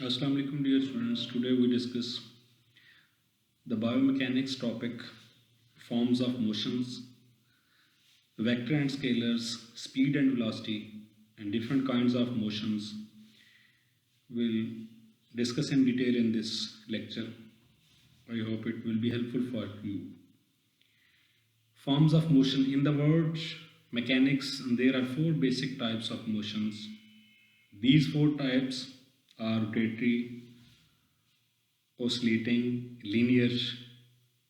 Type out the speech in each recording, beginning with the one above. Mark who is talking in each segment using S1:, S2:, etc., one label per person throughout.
S1: Assalamu alaikum dear students. Today we discuss the biomechanics topic, forms of motions, vector and scalars, speed and velocity, and different kinds of motions. We'll discuss in detail in this lecture. I hope it will be helpful for you. Forms of motion. In the word mechanics, there are four basic types of motions. These four types are rotatory, oscillating, linear,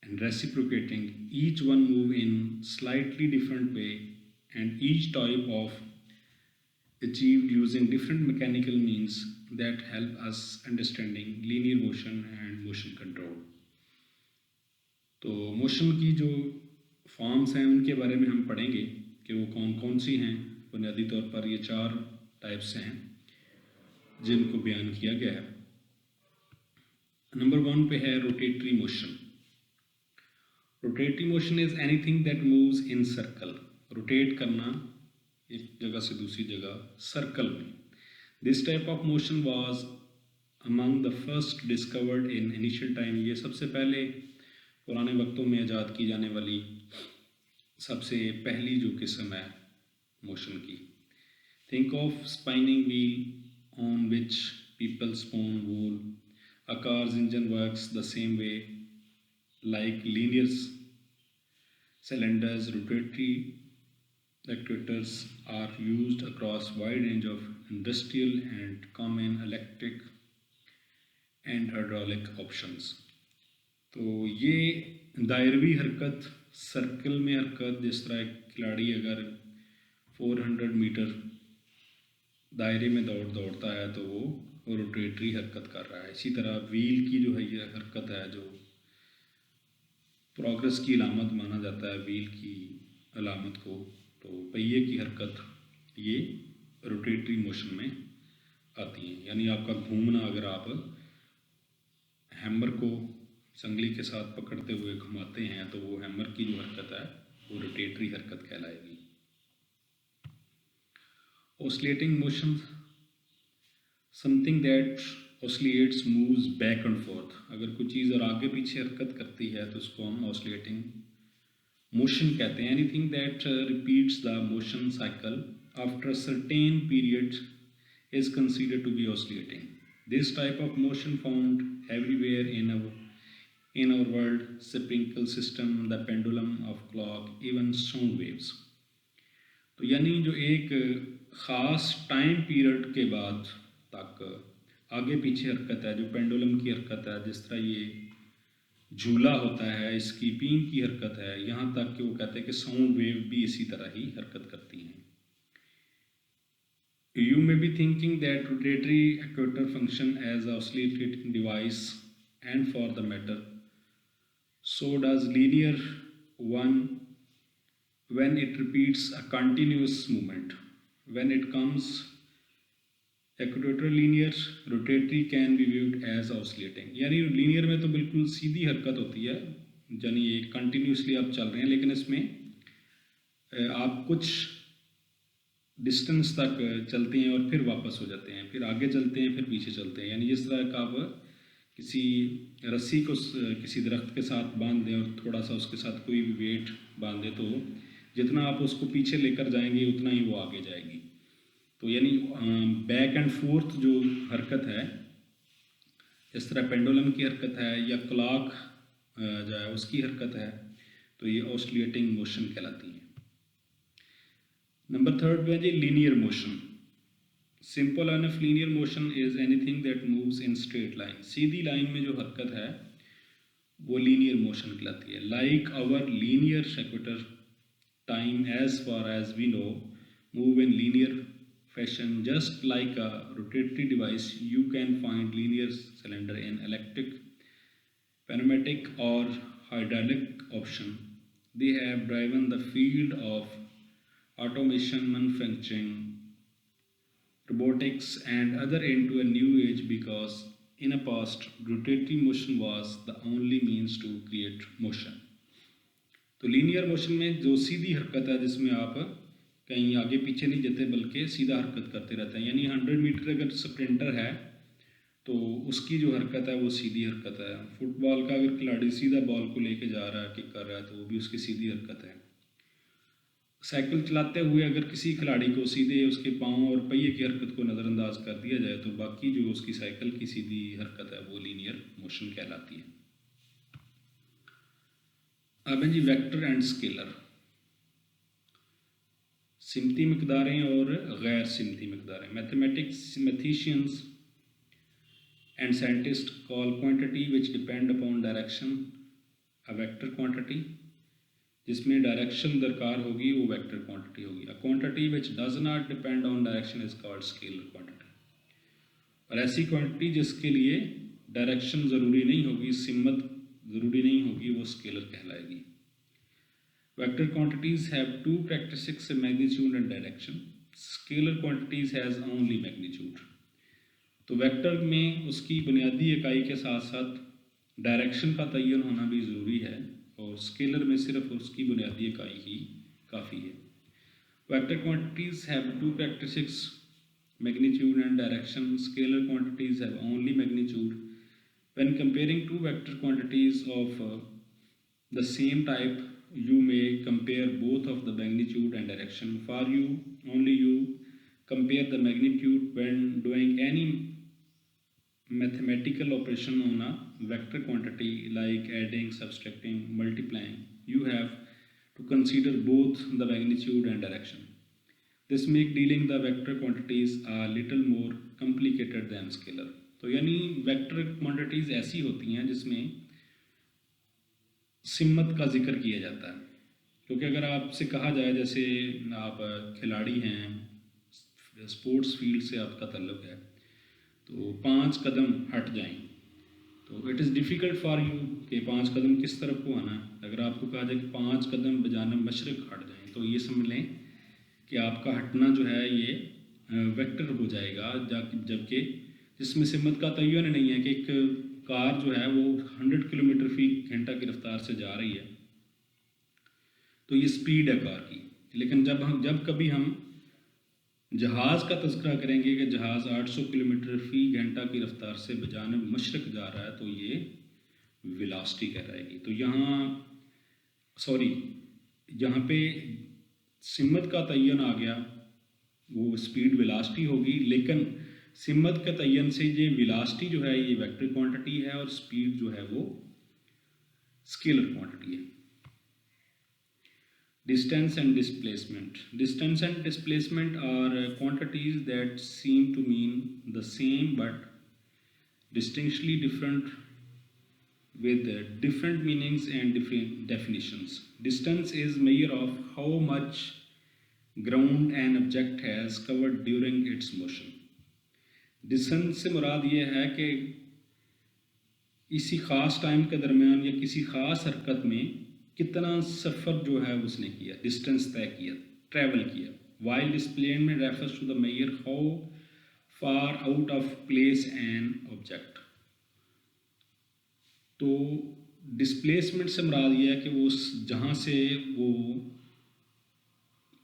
S1: and reciprocating. Each one move in slightly different way, and each type of achieved using different mechanical means that help us understanding linear motion and motion control. तो motion की जो forms हैं उनके बारे में हम पढ़ेंगे कि वो कौन कौन सी हैं। बुनियादी तौर पर ये चार टाइप्स हैं जिनको बयान किया गया है। नंबर 1 पे है rotatory motion. Rotatory motion is anything that moves in circle. Rotate करना एक जगह से दूसरी जगह सर्कल में। This type of motion was among the first discovered in initial time. ये सबसे पहले पुराने वक्तों में ईजाद की जाने वाली सबसे पहली जो किस्म है मोशन की। Think of spinning wheel on which people spoon wool. A car's engine works the same way, like linear cylinders. Rotatory actuators are used across wide range of industrial and common electric and hydraulic options. तो ये दायरवी हरकत, circle में हरकत, जिस तरह एक खिलाड़ी अगर 400 मीटर दायरे में दौड़ता है तो वो रोटेटरी हरकत कर रहा है। इसी तरह व्हील की जो है ये हरकत है जो प्रोग्रेस की अलामत माना जाता है, व्हील की अलामत को, तो पहिए की हरकत ये रोटेटरी मोशन में आती है। यानी आपका घूमना, अगर आप हैमर को संगली के साथ पकड़ते हुए घुमाते हैं तो वो हैमर की जो हरकत है वो रोटेटरी हरकत कहलाएगी। Oscillating motion, something that oscillates, moves back and forth. अगर कोई चीज़ और आगे पीछे हरकत करती है तो उसको हम ऑसिलेटिंग मोशन कहते हैं। Anything that repeats the motion cycle after a certain period is considered to be oscillating. This type of motion found everywhere in our world, sprinkle system, the pendulum of clock, even sound waves. तो यानी जो एक ख़ास time period के बाद तक आगे पीछे हरकत है, जो पेंडुलम की हरकत है, जिस तरह ये झूला होता है, इसकी पीन की हरकत है, यहाँ तक कि वो कहते हैं कि साउंड वेव भी इसी तरह ही हरकत करती हैं। You may be thinking that rotatory actuator function as a oscillating device, and for the matter, so does linear one when it repeats a continuous movement. When it comes equator linear, rotatory can be viewed as oscillating. यानी linear में तो बिल्कुल सीधी हरकत होती है, यानी ये continuously आप चल रहे हैं, लेकिन इसमें आप कुछ डिस्टेंस तक चलते हैं और फिर वापस हो जाते हैं, फिर आगे चलते हैं, फिर पीछे चलते हैं। यानी जिस तरह का आप किसी रस्सी को किसी दरख्त के साथ बांध दें और थोड़ा सा उसके साथ कोई भी वेट बांध दें, तो जितना आप उसको पीछे लेकर जाएंगे उतना ही वो आगे जाएगी। तो यानी बैक एंड फोर्थ जो हरकत है, इस तरह पेंडुलम की हरकत है या क्लॉक जो है उसकी हरकत है, तो ये ऑसिलेटिंग मोशन कहलाती है। नंबर 3 पे है जी linear motion. Simple enough linear motion is anything that moves in straight line. सीधी लाइन में जो हरकत है वो लीनियर मोशन कहलाती है। Like our linear equator, time as far as we know move in linear fashion. Just like a rotatory device, you can find linear cylinder in electric, pneumatic or hydraulic option. They have driven the field of automation, manufacturing, robotics and other into a new age, because in a past rotatory motion was the only means to create motion. तो linear motion में जो सीधी हरकत है, जिसमें आप कहीं आगे पीछे नहीं जाते बल्कि सीधा हरकत करते रहते हैं। यानी 100 मीटर अगर स्प्रिंटर है तो उसकी जो हरकत है वो सीधी हरकत है। फुटबॉल का अगर खिलाड़ी सीधा बॉल को लेके जा रहा है, किक कर रहा है, तो वो भी उसकी सीधी हरकत है। साइकिल चलाते हुए अगर किसी खिलाड़ी को सीधे उसके पाँव और पहिए की हरकत को नज़रअंदाज कर दिया जाए तो बाकी जो उसकी साइकिल की सीधी हरकत है वो लीनियर मोशन कहलाती है। अब है जी वेक्टर एंड स्केलर, सिमती मकदारें और गैर सिमती मकदारें। Mathematicians and scientists call quantity which depend upon direction a vector quantity, जिसमें डायरेक्शन दरकार होगी वो वेक्टर क्वांटिटी होगी। A quantity which does not depend on direction is called scalar quantity, और ऐसी क्वांटिटी जिसके लिए डायरेक्शन ज़रूरी नहीं होगी, सिमत ज़रूरी नहीं होगी, वो स्केलर कहलाएगी। Vector quantities have two characteristics, magnitude and direction. Scalar quantities has only magnitude. तो वेक्टर में उसकी बुनियादी इकाई के साथ साथ डायरेक्शन का तयन होना भी ज़रूरी है, और स्केलर में सिर्फ उसकी बुनियादी इकाई ही काफ़ी है। Vector quantities have two characteristics, magnitude and direction. Scalar quantities have only magnitude. When comparing to vector quantities of the same type, you may compare both of the magnitude and direction. For you, only you compare the magnitude when doing any mathematical operation on a vector quantity like adding, subtracting, multiplying. You have to consider both the magnitude and direction. This make dealing the vector quantities a little more complicated than scalar. तो यानी vector quantities ऐसी होती हैं जिसमें सिमत का जिक्र किया जाता है, क्योंकि अगर आपसे कहा जाए जैसे आप खिलाड़ी हैं, स्पोर्ट्स फील्ड से आपका ताल्लुक़ है, तो 5 कदम हट जाएं, तो it is difficult for you कि 5 कदम किस तरफ को आना है। अगर आपको कहा जाए कि 5 कदम बजानब मशरिक़ हट जाएं, तो ये समझ लें कि आपका हटना जो है ये वेक्टर हो जाएगा, जबकि जिसमें सिमत का तयन नहीं है कि एक कार जो है वो 100 किलोमीटर फी घंटा की रफ्तार से जा रही है, तो ये स्पीड है कार की। लेकिन जब कभी हम जहाज़ का तज़किरा करेंगे कि जहाज़ 800 किलोमीटर फी घंटा की रफ्तार से बजानिब मशरिक़ जा रहा है, तो ये वेलोसिटी कहलाएगी। तो यहाँ पे सिमत का तयन आ गया, वो स्पीड वेलोसिटी होगी, लेकिन सिमत के तयन से ये वेलोसिटी जो है ये वेक्टर क्वांटिटी है, और स्पीड जो है वो स्केलर क्वांटिटी है। Distance and displacement. Distance and displacement are quantities that seem to mean the same but distinctly different, with different meanings and different definitions. Distance is measure of how much ground an object has covered during its motion. Distance से मुराद ये है कि इसी ख़ास time के दरमियान या किसी ख़ास हरकत में कितना सफ़र जो है उसने किया, डिस्टेंस तय किया, ट्रैवल किया। While displacement refers to the measure how far out of place an object. तो डिस्प्लेसमेंट से मुराद ये है कि वो जहाँ से वो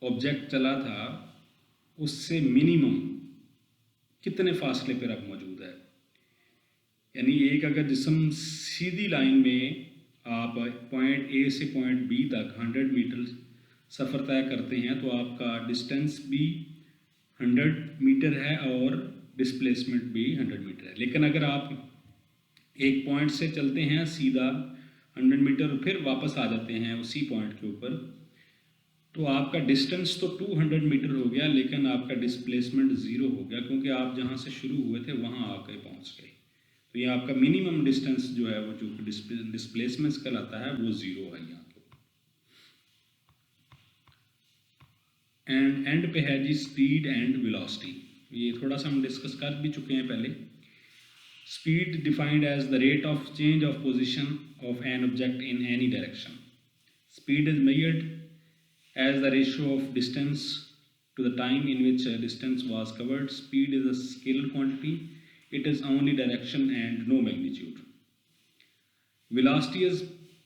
S1: ऑब्जेक्ट चला था उससे मिनिमम कितने फासले पर अब मौजूद है। यानी एक अगर जिस्म सीधी लाइन में आप पॉइंट ए से पॉइंट बी तक 100 मीटर सफ़र तय करते हैं, तो आपका डिस्टेंस भी 100 मीटर है और डिस्प्लेसमेंट भी 100 मीटर है। लेकिन अगर आप एक पॉइंट से चलते हैं सीधा 100 मीटर फिर वापस आ जाते हैं उसी पॉइंट के ऊपर, तो आपका डिस्टेंस तो 200 मीटर हो गया, लेकिन आपका डिस्प्लेसमेंट 0 हो गया, क्योंकि आप जहाँ से शुरू हुए थे वहाँ आके पहुँच गए। तो ये आपका मिनिमम डिस्टेंस जो है वो जो डिस्प्लेसमेंट कहलाता है वो 0 है यहाँ पे। एंड पे है जी स्पीड एंड वेलोसिटी। ये थोड़ा सा हम डिस्कस कर भी चुके हैं पहले। Speed defined as the rate of change of position of an object in any direction. Speed is measured as the ratio of distance to the time in which distance was covered. Speed is a scalar quantity. It is only direction and no magnitude. Velocity is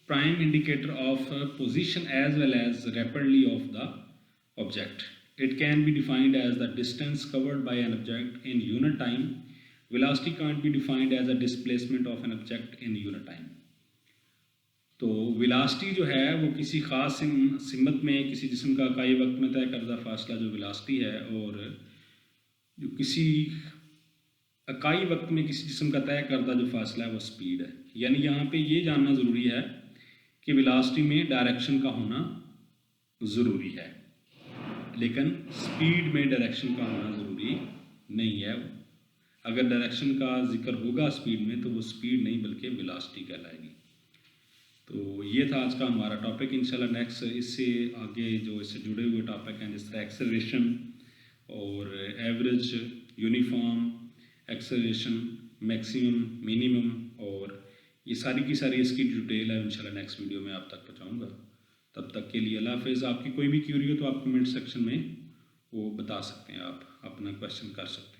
S1: prime indicator of position as well as rapidity of the object. It can be defined as the distance covered by an object in unit time velocity can't be defined as a displacement of an object in unit time. तो velocity जो है वो किसी ख़ास सिमत में किसी जिस्म का इकाई वक्त में तय करदा फासला जो वेलोसिटी है, और जो किसी इकाई वक्त में किसी जिस्म का तय करदा जो फासला है वो स्पीड है। यानी यहाँ पे ये जानना ज़रूरी है कि वेलोसिटी में डायरेक्शन का होना ज़रूरी है, लेकिन स्पीड में डायरेक्शन का होना ज़रूरी नहीं है। अगर डायरेक्शन का जिक्र होगा स्पीड में तो वो स्पीड नहीं बल्कि वेलोसिटी कहलाएगी। तो ये था आज का हमारा टॉपिक। इंशाल्लाह नेक्स्ट इससे आगे जो इससे जुड़े हुए टॉपिक हैं, जिस तरह एक्सेलरेशन और average, uniform, acceleration, maximum, minimum, और ये सारी की सारी इसकी डिटेल है इंशाल्लाह नेक्स्ट वीडियो में आप तक पहुँचाऊँगा। तब तक के लिए अल्लाह हाफ़िज़। आपकी कोई भी क्यूरी हो तो आप कमेंट सेक्शन में वो बता सकते हैं, आप अपना क्वेश्चन कर सकते हैं।